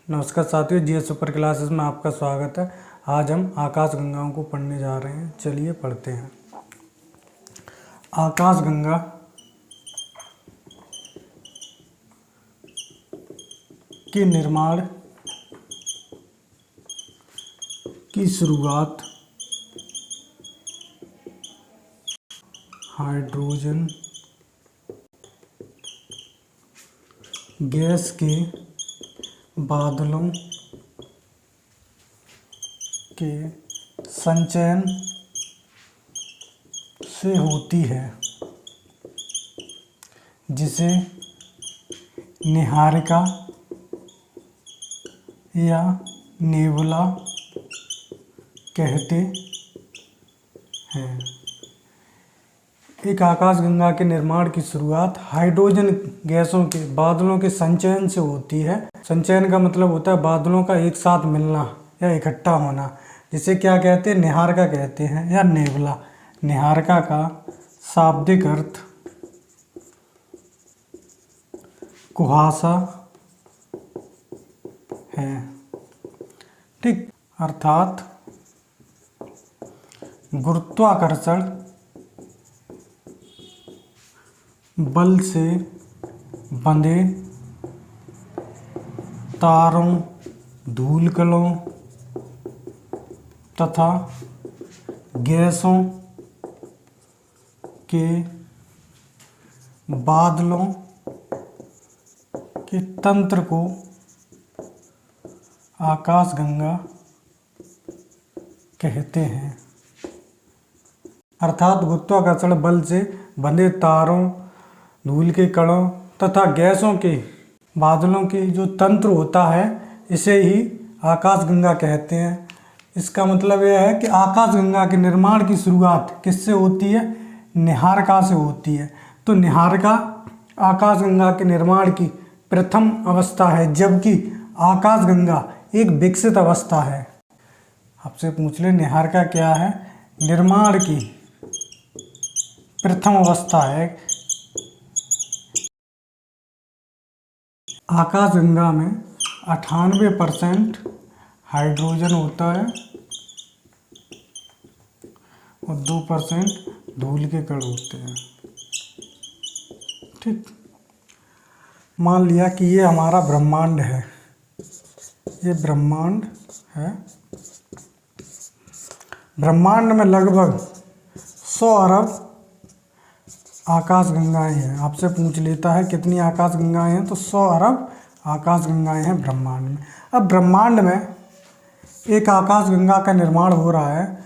नमस्कार साथियों, GS super classes में आपका स्वागत है। आज हम आकाशगंगाओं को पढ़ने जा रहे हैं। चलिए पढ़ते हैं। आकाशगंगा के निर्माण की शुरुआत हाइड्रोजन गैस के बादलों के संचयन से होती है, जिसे नीहारिका या नेबुला कहते हैं। एक आकाशगंगा के निर्माण की शुरुआत हाइड्रोजन गैसों के बादलों के संचयन से होती है। संचयन का मतलब होता है बादलों का एक साथ मिलना या इकट्ठा होना, जिसे क्या कहते हैं? नीहारिका कहते हैं या नेबुला। नीहारिका का शाब्दिक अर्थ कुहासा है, ठीक। अर्थात गुरुत्वाकर्षण बल से बंधे तारों, धूलकणों तथा गैसों के बादलों के तंत्र को आकाशगंगा कहते हैं। अर्थात गुरुत्वाकर्षण बल से बंधे तारों, धूल के कणों तथा गैसों के बादलों के जो तंत्र होता है, इसे ही आकाशगंगा कहते हैं। इसका मतलब यह है कि आकाशगंगा के निर्माण की शुरुआत किससे होती है? नीहारिका से होती है। तो नीहारिका आकाशगंगा के निर्माण की प्रथम अवस्था है, जबकि आकाशगंगा एक विकसित अवस्था है। आपसे पूछ ले नीहारिका क्या है? निर्माण की प्रथम अवस्था है। आकाशगंगा में 98% हाइड्रोजन होता है और 2% धूल के कण होते हैं, ठीक। मान लिया कि ये हमारा ब्रह्मांड है, ये ब्रह्मांड है। ब्रह्मांड में लगभग 100 अरब आकाशगंगाएं हैं। आपसे पूछ लेता है कितनी आकाशगंगाएं हैं, तो 100 अरब आकाशगंगाएं हैं ब्रह्मांड में। अब ब्रह्मांड में एक आकाशगंगा का निर्माण हो रहा है,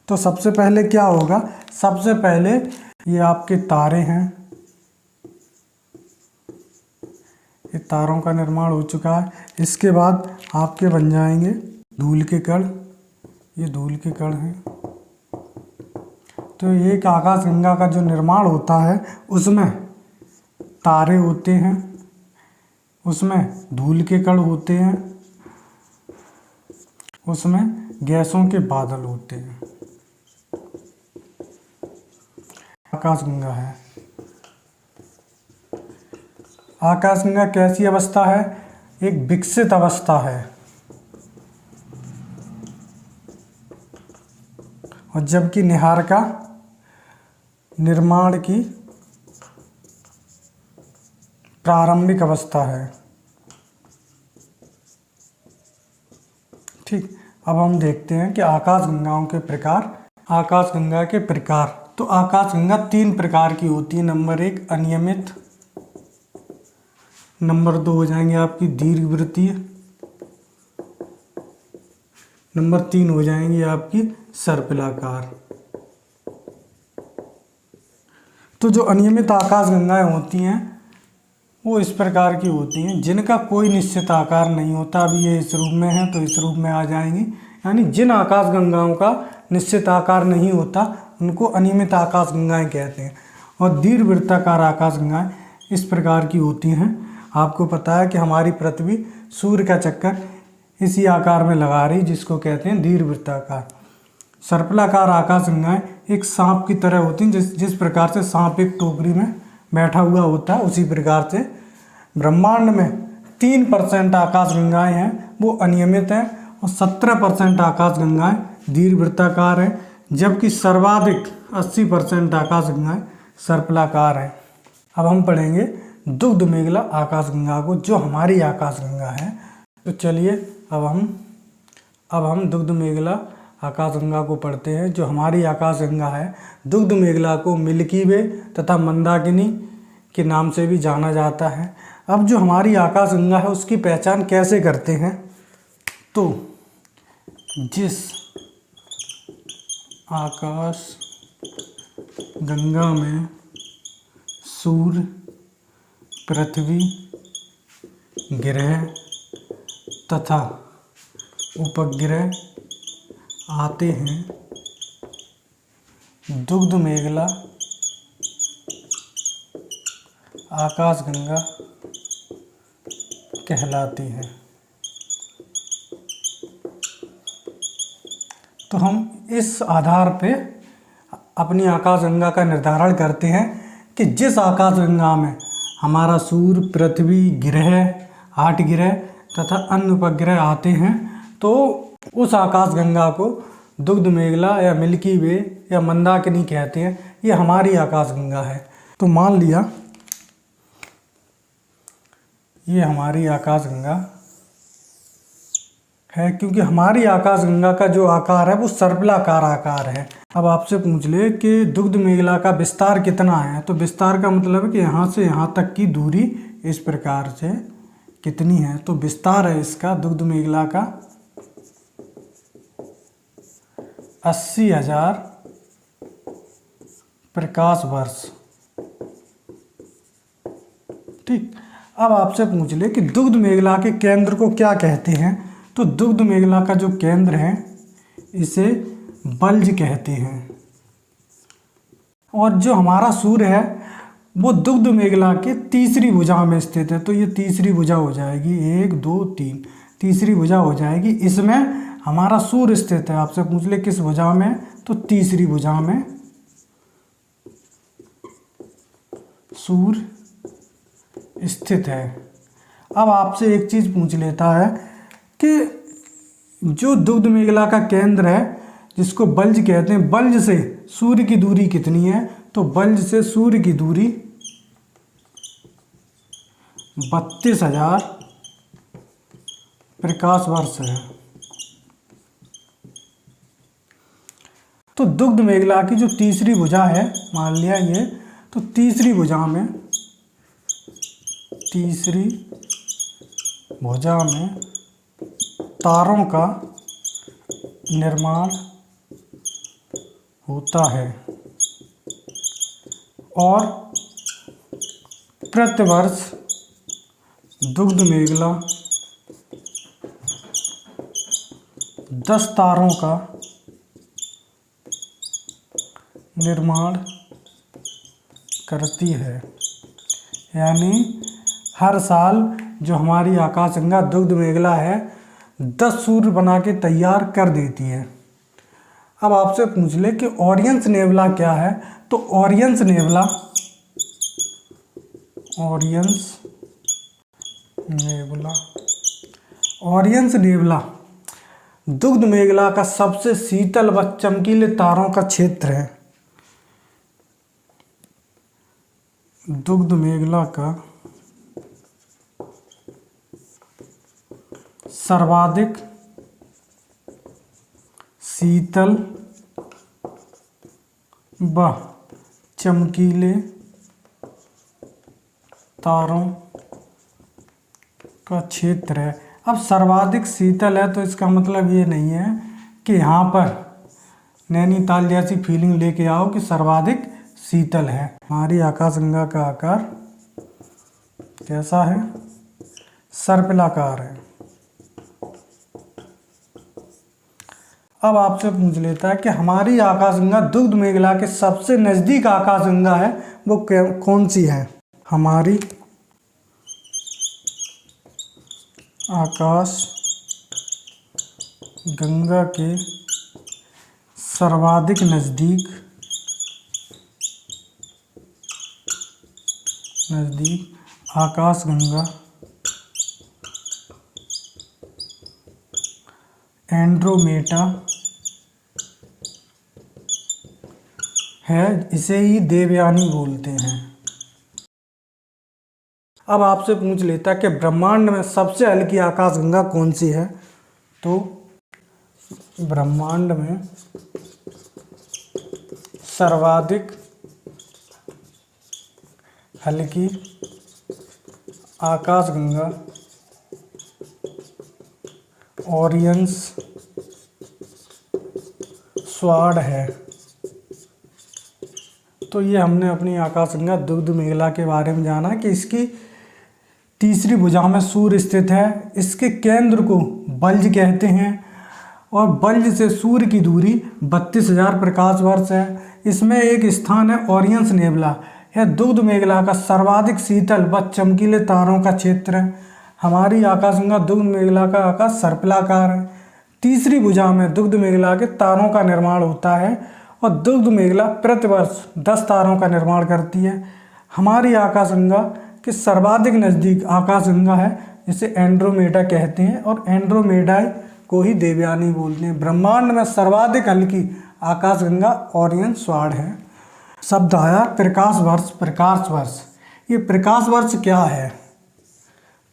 तो सबसे पहले क्या होगा? सबसे पहले ये आपके तारे हैं, ये तारों का निर्माण हो चुका है। इसके बाद आपके बन जाएंगे धूल के कण, ये धूल के कण हैं। तो एक आकाशगंगा का जो निर्माण होता है, उसमें तारे होते हैं, उसमें धूल के कण होते हैं, उसमें गैसों के बादल होते हैं। आकाशगंगा है। आकाशगंगा कैसी अवस्था है? एक विकसित अवस्था है। और जबकि नीहारिका निर्माण की प्रारंभिक अवस्था है, ठीक। अब हम देखते हैं कि आकाशगंगाओं के प्रकार। आकाशगंगा के प्रकार, तो आकाशगंगा 3 प्रकार की होती है। नंबर 1 अनियमित, नंबर 2 हो जाएंगे आपकी दीर्घवृत्तीय, नंबर 3 हो जाएंगी आपकी सर्पिलाकार। तो जो अनियमित आकाशगंगाएं होती हैं वो इस प्रकार की होती हैं, जिनका कोई निश्चित आकार नहीं होता। अभी ये इस रूप में है तो इस रूप में आ जाएंगी, यानी जिन आकाशगंगाओं का निश्चित आकार नहीं होता उनको अनियमित आकाशगंगाएं कहते हैं। और दीर्घवृत्ताकार आकाशगंगाएं इस प्रकार की होती हैं। आपको पता है कि हमारी पृथ्वी सूर्य का चक्कर इसी आकार में लगा रही, जिसको कहते हैं दीर्घवृत्ताकार। सर्पिलाकार आकाशगंगाएं एक सांप की तरह होती हैं। जिस प्रकार से सांप एक टोकरी में बैठा हुआ होता है, उसी प्रकार से ब्रह्मांड में 3% आकाशगंगाएं हैं वो अनियमित हैं और 17% आकाशगंगाएं दीर्घवृत्ताकार हैं, जबकि सर्वाधिक 80% आकाशगंगाएं सर्पिलाकार हैं। अब हम पढ़ेंगे दुग्ध मेखला आकाशगंगा को, जो हमारी आकाशगंगा है। तो चलिए अब हम दुग्ध मेखला आकाशगंगा को पढ़ते हैं, जो हमारी आकाशगंगा है। दुग्ध मेखला को मिल्की वे तथा मंदाकिनी के नाम से भी जाना जाता है। अब जो हमारी आकाशगंगा है उसकी पहचान कैसे करते हैं, तो जिस आकाश गंगा में सूर्य, पृथ्वी, ग्रह तथा उपग्रह आते हैं, दुग्ध मेखला आकाशगंगा कहलाती है। तो हम इस आधार पे अपनी आकाशगंगा का निर्धारण करते हैं कि जिस आकाशगंगा में हमारा सूर्य, पृथ्वी, ग्रह, 8 ग्रह तथा अन्य उपग्रह आते हैं, तो उस आकाशगंगा को दुग्ध मेखला या मिल्की वे या मंदाकिनी कहते हैं। ये हमारी आकाशगंगा है। तो मान लिया ये हमारी आकाशगंगा है, क्योंकि हमारी आकाशगंगा का जो आकार है वो सर्पिलाकार आकार है। अब आपसे पूछ ले कि दुग्ध मेखला का विस्तार कितना है, तो विस्तार का मतलब है कि यहाँ से यहाँ तक की दूरी इस प्रकार से कितनी है। तो विस्तार है इसका दुग्ध मेखला का 80,000 प्रकाश वर्ष। ठीक। अब आपसे पूछ ले कि दुग्ध मेखला के केंद्र को क्या कहते हैं, तो दुग्ध मेखला का जो केंद्र है इसे बल्ज कहते हैं। और जो हमारा सूर्य है वो दुग्ध मेखला के तीसरी भुजा में स्थित है। तो ये तीसरी भुजा हो जाएगी, 1 2 3, तीसरी भुजा हो जाएगी। इसमें हमारा सूर्य स्थित है। आपसे पूछ ले किस भुजा में, तो तीसरी भुजा में सूर्य स्थित है। अब आपसे एक चीज पूछ लेता है कि जो दुग्ध मेखला का केंद्र है जिसको बल्ज कहते हैं, बल्ज से सूर्य की दूरी कितनी है, तो बल्ज से सूर्य की दूरी 32,000 प्रकाश वर्ष है। तो दुग्ध मेखला की जो तीसरी भुजा है, मान लिया ये, तो तीसरी भुजा में तारों का निर्माण होता है और प्रतिवर्ष दुग्ध मेखला 10 तारों का निर्माण करती है। यानी हर साल जो हमारी आकाशगंगा दुग्ध मेखला है 10 सूर्य बना के तैयार कर देती है। अब आपसे पूछ ले कि ऑरियंस नेबुला क्या है, तो ऑरियंस नेबुला दुग्ध मेखला का सबसे शीतल व चमकीले तारों का क्षेत्र है। दुग्ध मेखला का सर्वाधिक शीतल व चमकीले तारों का क्षेत्र है। अब सर्वाधिक शीतल है तो इसका मतलब ये नहीं है कि यहाँ पर नैनीताल जैसी फीलिंग लेके आओ कि सर्वाधिक शीतल है। हमारी आकाशगंगा का आकार कैसा है, सर्पिलाकार है। अब आपसे पूछ लेता है कि हमारी आकाशगंगा दुग्ध मेखला के सबसे नज़दीक आकाशगंगा है वो कौन सी है। हमारी आकाश गंगा के सर्वाधिक नज़दीक आकाशगंगा एंड्रोमेडा है, इसे ही देवयानी बोलते हैं। अब आपसे पूछ लेता कि ब्रह्मांड में सबसे हल्की आकाशगंगा कौन सी है, तो ब्रह्मांड में सर्वाधिक हल्की आकाशगंगा ओरियंस स्वाड है। तो ये हमने अपनी आकाशगंगा दुग्ध मेखला के बारे में जाना कि इसकी तीसरी भुजा में सूर्य स्थित है। इसके केंद्र को बल्ज कहते हैं और बल्ज से सूर्य की दूरी 32,000 प्रकाश वर्ष है। इसमें एक स्थान है ओरियंस नेबुला। यह दुग्ध मेखला का सर्वाधिक शीतल व चमकीले तारों का क्षेत्र है। हमारी आकाशगंगा दुग्ध मेखला का आकार सर्पिलाकार है। तीसरी भुजा में दुग्ध मेखला के तारों का निर्माण होता है और दुग्ध मेखला प्रतिवर्ष 10 तारों का निर्माण करती है। हमारी आकाशगंगा के सर्वाधिक नज़दीक आकाशगंगा है, जिसे एंड्रोमेडा कहते हैं और एंड्रोमेडा को ही देवयानी बोलते हैं। ब्रह्मांड में सर्वाधिक हल्की आकाशगंगा ओरियन स्वाड है। शब्द आया प्रकाश वर्ष। प्रकाश वर्ष, ये प्रकाश वर्ष क्या है,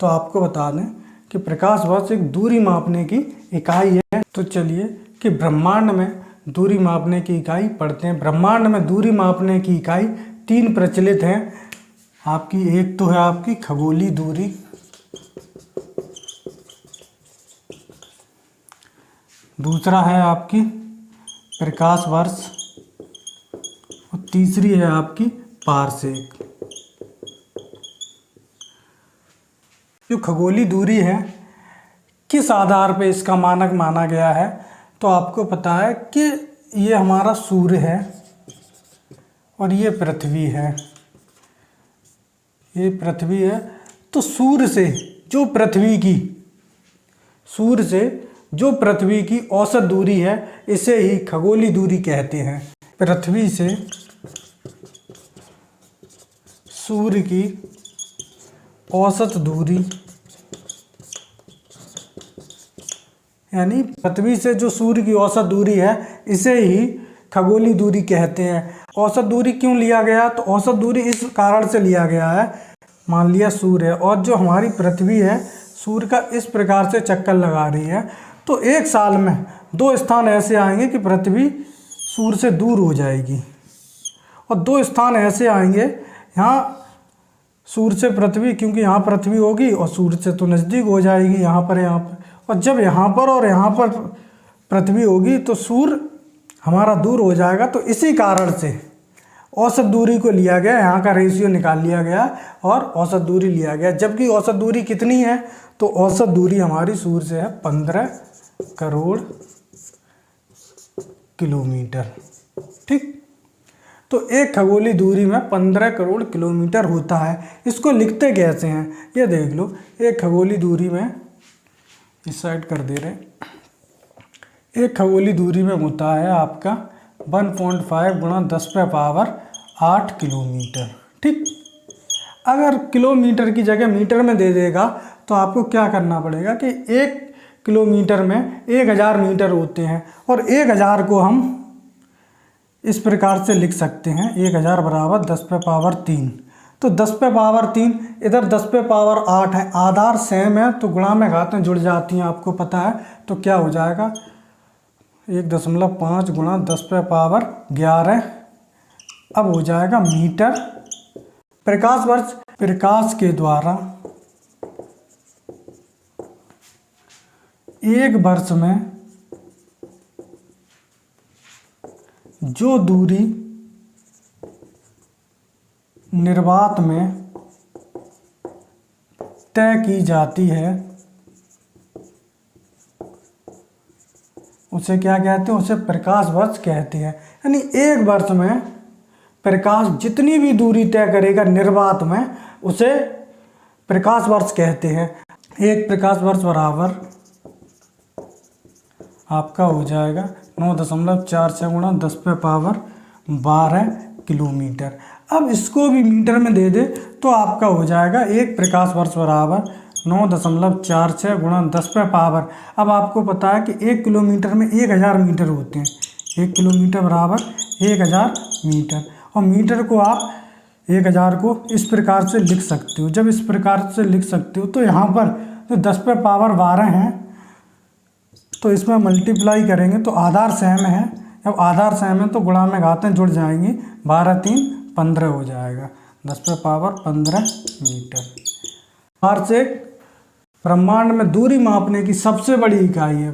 तो आपको बता दें कि प्रकाश वर्ष एक दूरी मापने की इकाई है। तो चलिए कि ब्रह्मांड में दूरी मापने की इकाई पढ़ते हैं। ब्रह्मांड में दूरी मापने की इकाई 3 प्रचलित हैं आपकी। एक तो है आपकी खगोलीय दूरी, दूसरा है आपकी प्रकाश वर्ष और तीसरी है आपकी पारसेक। जो खगोलीय दूरी है, किस आधार पे इसका मानक माना गया है, तो आपको पता है कि ये हमारा सूर्य है और ये पृथ्वी है। ये पृथ्वी है, तो सूर्य से जो पृथ्वी की औसत दूरी है, इसे ही खगोलीय दूरी कहते हैं। पृथ्वी से सूर्य की औसत दूरी, यानी पृथ्वी से जो सूर्य की औसत दूरी है, इसे ही खगोलीय दूरी कहते हैं। औसत दूरी क्यों लिया गया, तो औसत दूरी इस कारण से लिया गया है, मान लिया सूर्य है और जो हमारी पृथ्वी है सूर्य का इस प्रकार से चक्कर लगा रही है, तो एक साल में 2 स्थान ऐसे आएंगे कि पृथ्वी सूर्य से दूर हो जाएगी और 2 स्थान ऐसे आएंगे यहाँ सूर्य से पृथ्वी, क्योंकि यहाँ पृथ्वी होगी और सूर्य से तो नज़दीक हो जाएगी यहाँ पर। और जब यहाँ पर और यहाँ पर पृथ्वी होगी तो सूर्य हमारा दूर हो जाएगा। तो इसी कारण से औसत दूरी को लिया गया, यहाँ का रेशियो निकाल लिया गया और औसत दूरी लिया गया। जबकि औसत दूरी कितनी है, तो औसत दूरी हमारी सूर्य से है 15 करोड़ किलोमीटर। ठीक, तो एक खगोलीय दूरी में 15 करोड़ किलोमीटर होता है। इसको लिखते कैसे हैं, ये देख लो। एक खगोलीय दूरी में, इस साइड कर दे रहे, एक खगोलीय दूरी में होता है आपका 1.5 गुणा 10⁸ किलोमीटर। ठीक, अगर किलोमीटर की जगह मीटर में दे देगा तो आपको क्या करना पड़ेगा कि 1 किलोमीटर में 1000 मीटर होते हैं और 1000 को हम इस प्रकार से लिख सकते हैं, 1000 बराबर 10⁻3। तो 10⁻3 इधर 10⁻8 है, आधार सेम है तो गुणा में घातें जुड़ जाती हैं, आपको पता है। तो क्या हो जाएगा 1.5 गुणा 10⁻11, अब हो जाएगा मीटर। प्रकाश वर्ष, प्रकाश के द्वारा एक वर्ष में जो दूरी निर्वात में तय की जाती है उसे क्या कहते हैं, उसे प्रकाश वर्ष कहते हैं। यानी एक वर्ष में प्रकाश जितनी भी दूरी तय करेगा निर्वात में, उसे प्रकाश वर्ष कहते हैं। एक प्रकाश वर्ष बराबर आपका हो जाएगा 9.46 गुणा 10⁻12 किलोमीटर। अब इसको भी मीटर में दे दे तो आपका हो जाएगा एक प्रकाश वर्ष बराबर 9.46 गुणा 10⁻। अब आपको पता है कि 1 किलोमीटर में 1000 मीटर होते हैं। 1 किलोमीटर बराबर 1000 मीटर, और मीटर को आप 1000 को इस प्रकार से लिख सकते हो। जब इस प्रकार से लिख सकते हो तो यहाँ पर जो 10⁻12 है तो इसमें मल्टीप्लाई करेंगे तो आधार सेम है। जब आधार सेम है तो गुणा में घातें जुड़ जाएंगी, 12 3 15 हो जाएगा, 10⁻15 मीटर। पारसेक ब्रह्मांड में दूरी मापने की सबसे बड़ी इकाई है।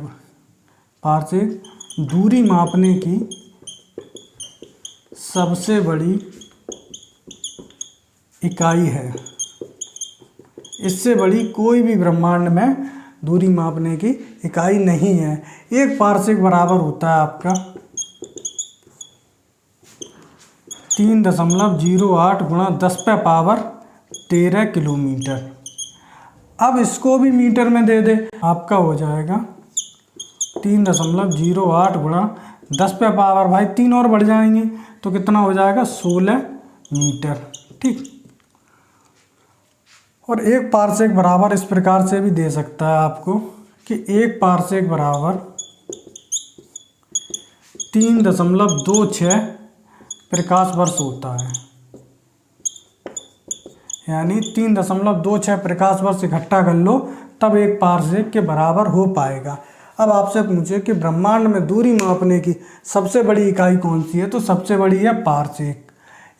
पारसेक दूरी मापने की सबसे बड़ी इकाई है। इससे बड़ी कोई भी ब्रह्मांड में दूरी मापने की इकाई नहीं है। एक पारसेक बराबर होता है आपका 3.08 गुणा 10⁻13 किलोमीटर। अब इसको भी मीटर में दे दे, आपका हो जाएगा 3.08 गुणा 10⁻, भाई 3 और बढ़ जाएंगे तो कितना हो जाएगा, 16 मीटर। ठीक। और एक पारसेक बराबर इस प्रकार से भी दे सकता है आपको कि एक पारसेक बराबर 3.26 प्रकाश वर्ष होता है। यानी 3.26 प्रकाश वर्ष इकट्ठा कर लो तब एक पारसेक के बराबर हो पाएगा। अब आपसे पूछे कि ब्रह्मांड में दूरी मापने की सबसे बड़ी इकाई कौन सी है, तो सबसे बड़ी है पारसेक।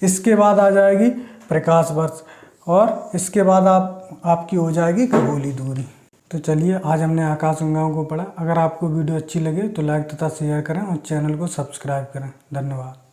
इसके बाद आ जाएगी प्रकाश वर्ष, और इसके बाद आपकी हो जाएगी खगोलीय दूरी। तो चलिए, आज हमने आकाशगंगाओं को पढ़ा। अगर आपको वीडियो अच्छी लगे तो लाइक तथा शेयर करें और चैनल को सब्सक्राइब करें। धन्यवाद।